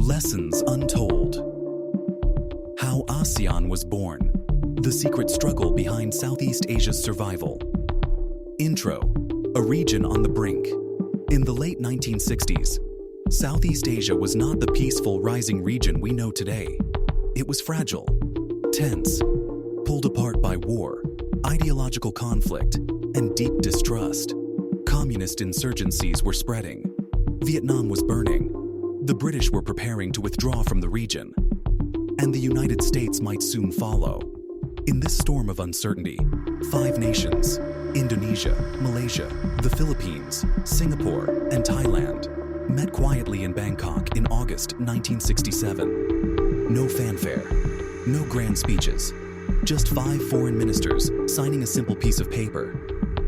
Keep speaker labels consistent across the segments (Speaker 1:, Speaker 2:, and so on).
Speaker 1: Lessons Untold. How ASEAN was born. The secret struggle behind Southeast Asia's survival. Intro. A region on the brink. In the late 1960s, Southeast Asia was not the peaceful, rising region we know today. It was fragile, tense, pulled apart by war, ideological conflict, and deep distrust. Communist insurgencies were spreading. Vietnam was burning. The British were preparing to withdraw from the region. And the United States might soon follow. In this storm of uncertainty, 5 nations, Indonesia, Malaysia, the Philippines, Singapore, and Thailand, met quietly in Bangkok in August 1967. No fanfare, no grand speeches, just 5 foreign ministers signing a simple piece of paper.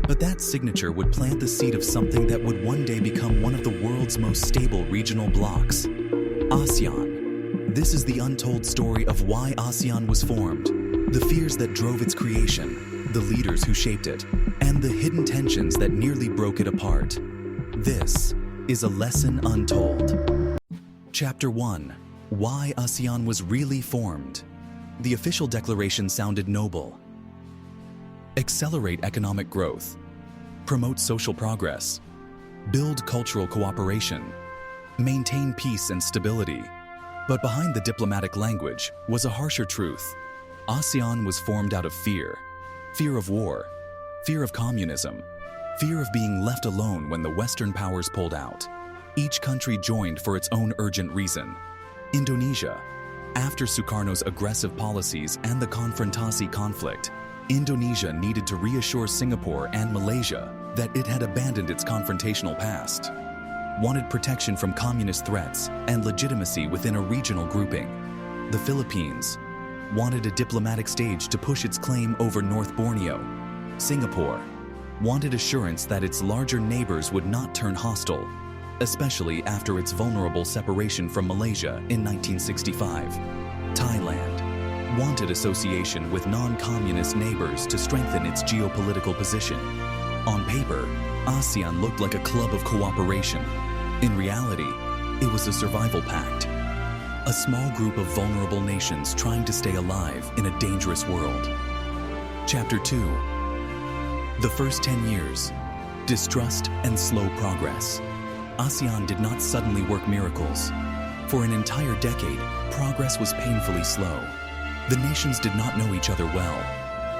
Speaker 1: But that signature would plant the seed of something that would one day become one of the world's most stable regional blocs. ASEAN. This is the untold story of why ASEAN was formed, the fears that drove its creation, the leaders who shaped it, and the hidden tensions that nearly broke it apart. This is a lesson untold. Chapter 1. Why ASEAN was really formed. The official declaration sounded noble. Accelerate economic growth, promote social progress, build cultural cooperation, maintain peace and stability. But behind the diplomatic language was a harsher truth. ASEAN was formed out of fear. Fear of war, fear of communism, fear of being left alone when the Western powers pulled out. Each country joined for its own urgent reason. Indonesia. After Sukarno's aggressive policies and the Konfrontasi conflict, Indonesia needed to reassure Singapore and Malaysia that it had abandoned its confrontational past, wanted protection from communist threats and legitimacy within a regional grouping. The Philippines wanted a diplomatic stage to push its claim over North Borneo. Singapore wanted assurance that its larger neighbors would not turn hostile, especially after its vulnerable separation from Malaysia in 1965. Thailand wanted association with non-communist neighbors to strengthen its geopolitical position. On paper, ASEAN looked like a club of cooperation. In reality, it was a survival pact. A small group of vulnerable nations trying to stay alive in a dangerous world. Chapter 2. The first 10 years. Distrust and slow progress. ASEAN did not suddenly work miracles. For an entire decade, progress was painfully slow. The nations did not know each other well.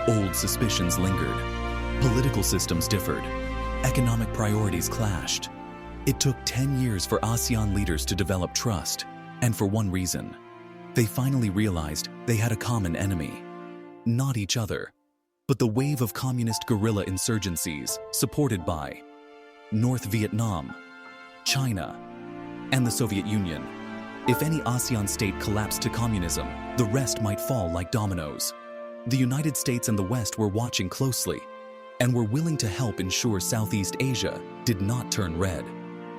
Speaker 1: Old suspicions lingered. Political systems differed. Economic priorities clashed. It took 10 years for ASEAN leaders to develop trust, and for one reason. They finally realized they had a common enemy. Not each other, but the wave of communist guerrilla insurgencies supported by North Vietnam, China, and the Soviet Union. If any ASEAN state collapsed to communism, the rest might fall like dominoes. The United States and the West were watching closely and were willing to help ensure Southeast Asia did not turn red.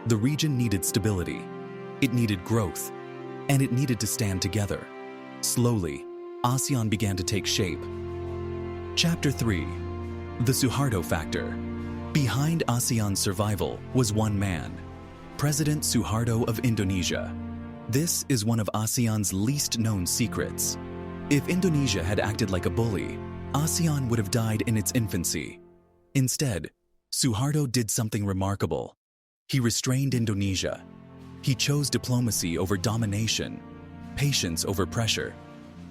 Speaker 1: The region needed stability, it needed growth, and it needed to stand together. Slowly, ASEAN began to take shape. Chapter 3. The Suharto Factor. Behind ASEAN's survival was one man, President Suharto of Indonesia. This is one of ASEAN's least known secrets. If Indonesia had acted like a bully, ASEAN would have died in its infancy. Instead, Suharto did something remarkable. He restrained Indonesia. He chose diplomacy over domination, patience over pressure,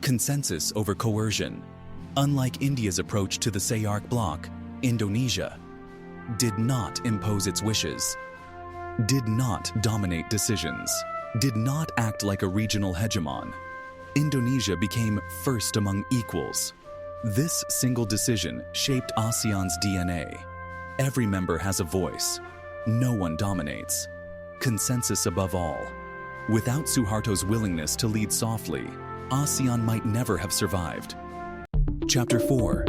Speaker 1: consensus over coercion. Unlike India's approach to the SAARC bloc, Indonesia did not impose its wishes, did not dominate decisions, did not act like a regional hegemon. Indonesia became first among equals. This single decision shaped ASEAN's DNA. Every member has a voice. No one dominates. Consensus above all. Without Suharto's willingness to lead softly, ASEAN might never have survived. Chapter 4.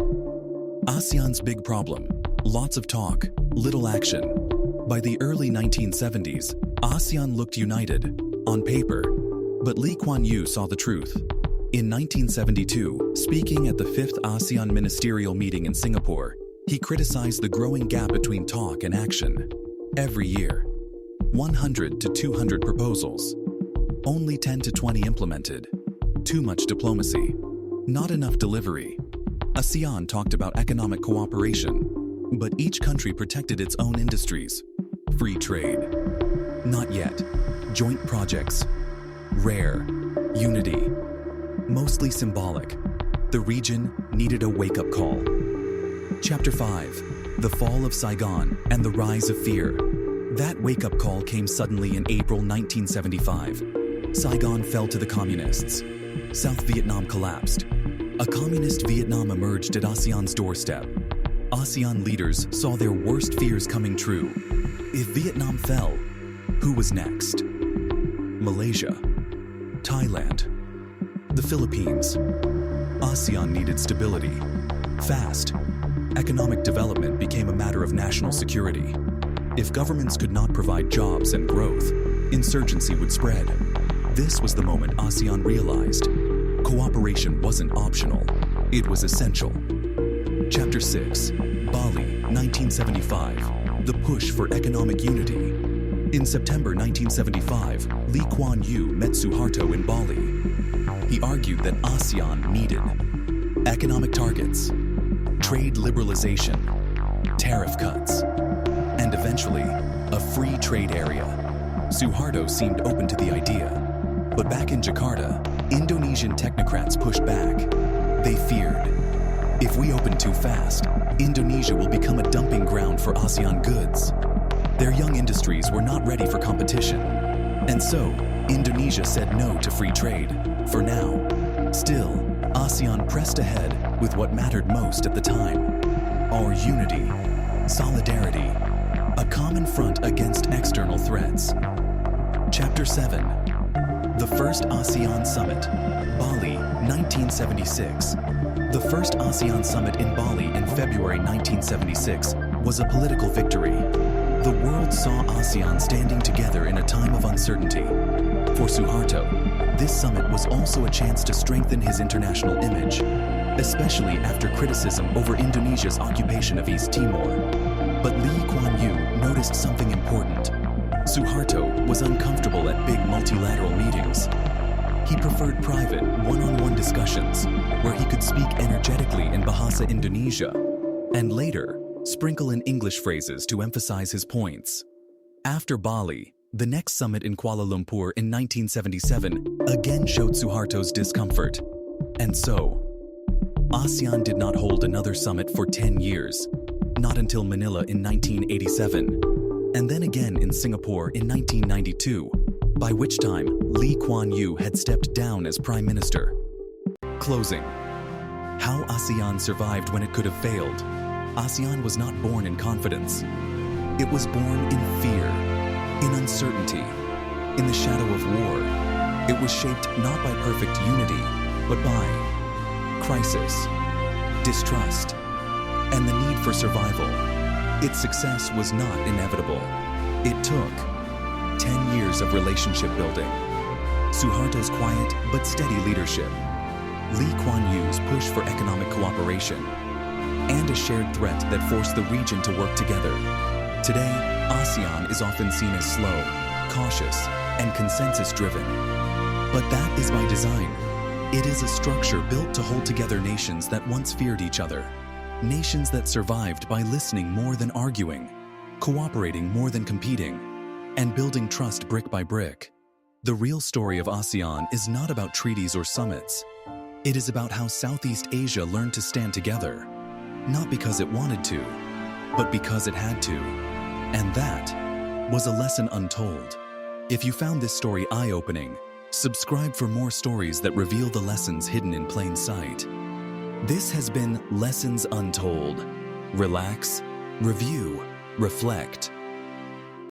Speaker 1: ASEAN's big problem. Lots of talk, little action. By the early 1970s, ASEAN looked united, on paper, but Kuan saw the truth. In 1972, speaking at the 5th ASEAN ministerial meeting in Singapore, he criticized the growing gap between talk and action. Every year, 100 to 200 proposals. only 10 to 20 implemented. Too much diplomacy, not enough delivery. ASEAN talked about economic cooperation, but each country protected its own industries. Free trade. Not yet. Joint projects. Rare. Unity. Mostly symbolic. The region needed a wake-up call. Chapter 5. The Fall of Saigon and the Rise of Fear. That wake-up call came suddenly in April 1975. Saigon fell to the communists. South Vietnam collapsed. A communist Vietnam emerged at ASEAN's doorstep. ASEAN leaders saw their worst fears coming true. If Vietnam fell, who was next? Malaysia, Thailand, the Philippines. ASEAN needed stability. Fast. Economic development became a matter of national security. If governments could not provide jobs and growth, insurgency would spread. This was the moment ASEAN realized cooperation wasn't optional, it was essential. Chapter 6. Bali, 1975. The push for economic unity. In September 1975, Kuan met Suharto in Bali. He argued that ASEAN needed economic targets, trade liberalization, tariff cuts, and eventually, a free trade area. Suharto seemed open to the idea. But back in Jakarta, Indonesian technocrats pushed back. They feared, if we open too fast, Indonesia will become a dumping ground for ASEAN goods. Their young industries were not ready for competition. And so, Indonesia said no to free trade, for now. Still, ASEAN pressed ahead with what mattered most at the time. Our unity, solidarity, a common front against external threats. Chapter 7. The First ASEAN Summit, Bali, 1976. The first ASEAN Summit in Bali in February 1976 was a political victory. The world saw ASEAN standing together in a time of uncertainty. For Suharto, this summit was also a chance to strengthen his international image, especially after criticism over Indonesia's occupation of East Timor. But Kuan noticed something important. Suharto was uncomfortable at big multilateral meetings. He preferred private, one-on-one discussions where he could speak energetically in Bahasa Indonesia and later sprinkle in English phrases to emphasize his points. After Bali, the next summit in Kuala Lumpur in 1977 again showed Suharto's discomfort. And so, ASEAN did not hold another summit for 10 years, not until Manila in 1987. And then again in Singapore in 1992, by which time Kuan had stepped down as Prime Minister. Closing. How ASEAN survived when it could have failed. ASEAN was not born in confidence. It was born in fear, in uncertainty, in the shadow of war. It was shaped not by perfect unity, but by crisis, distrust, and the need for survival. Its success was not inevitable. It took 10 years of relationship building, Suharto's quiet but steady leadership, Kuan Yew's push for economic cooperation, and a shared threat that forced the region to work together. Today, ASEAN is often seen as slow, cautious, and consensus-driven. But that is by design. It is a structure built to hold together nations that once feared each other. Nations that survived by listening more than arguing, cooperating more than competing, and building trust brick by brick. The real story of ASEAN is not about treaties or summits. It is about how Southeast Asia learned to stand together, not because it wanted to, but because it had to. And that was a lesson untold. If you found this story eye-opening, subscribe for more stories that reveal the lessons hidden in plain sight. This has been Lessons Untold. Relax, review, reflect,